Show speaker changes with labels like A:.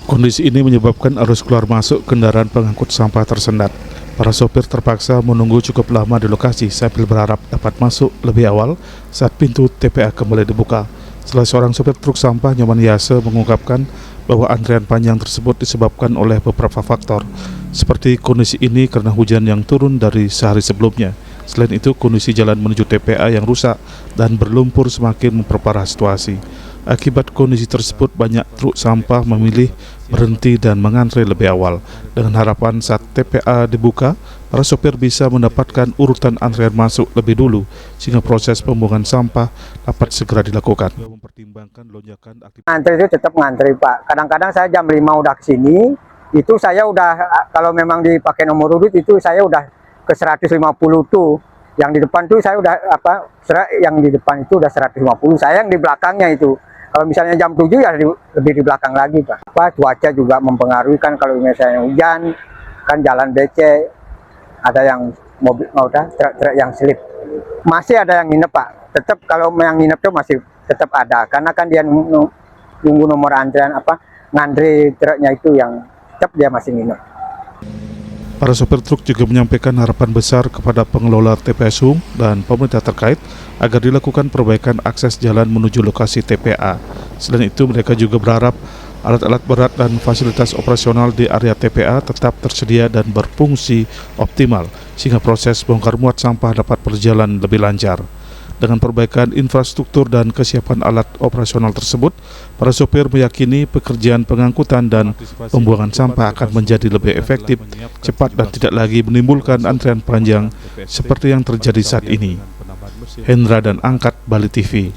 A: Kondisi ini menyebabkan arus keluar masuk kendaraan pengangkut sampah tersendat. Para sopir terpaksa menunggu cukup lama di lokasi sambil berharap dapat masuk lebih awal saat pintu TPA kembali dibuka. Salah seorang sopir truk sampah Nyoman Yase mengungkapkan bahwa antrian panjang tersebut disebabkan oleh beberapa faktor, seperti kondisi ini karena hujan yang turun dari sehari sebelumnya. Selain itu, kondisi jalan menuju TPA yang rusak dan berlumpur semakin memperparah situasi. Akibat kondisi tersebut, banyak truk sampah memilih berhenti dan mengantre lebih awal, dengan harapan saat TPA dibuka, para sopir bisa mendapatkan urutan antrian masuk lebih dulu, sehingga proses pembuangan sampah dapat segera dilakukan.
B: Antri itu tetap ngantri, Pak. Kadang-kadang saya jam 5 udah ke sini, itu saya udah, kalau memang dipakai nomor urut itu saya udah ke 150 tuh. Yang di depan tuh saya udah yang di depan itu udah 150, saya yang di belakangnya itu. Kalau misalnya jam 7 ya lebih di belakang lagi, Pak. Cuaca juga mempengaruhi kan, kalau misalnya hujan kan jalan becek, ada yang mobil truk yang slip. Masih ada yang nginep, Pak. Tetap kalau yang nginep tuh masih tetap ada, karena kan dia nunggu nomor antrian ngantri truknya itu yang tetap dia masih nginep.
A: Para sopir truk juga menyampaikan harapan besar kepada pengelola TPA Sung dan pemerintah terkait agar dilakukan perbaikan akses jalan menuju lokasi TPA. Selain itu, mereka juga berharap alat-alat berat dan fasilitas operasional di area TPA tetap tersedia dan berfungsi optimal, sehingga proses bongkar muat sampah dapat berjalan lebih lancar. Dengan perbaikan infrastruktur dan kesiapan alat operasional tersebut, para sopir meyakini pekerjaan pengangkutan dan pembuangan sampah akan menjadi lebih efektif, cepat dan tidak lagi menimbulkan antrian panjang seperti yang terjadi saat ini. Hendra dan Angkat, Bali TV.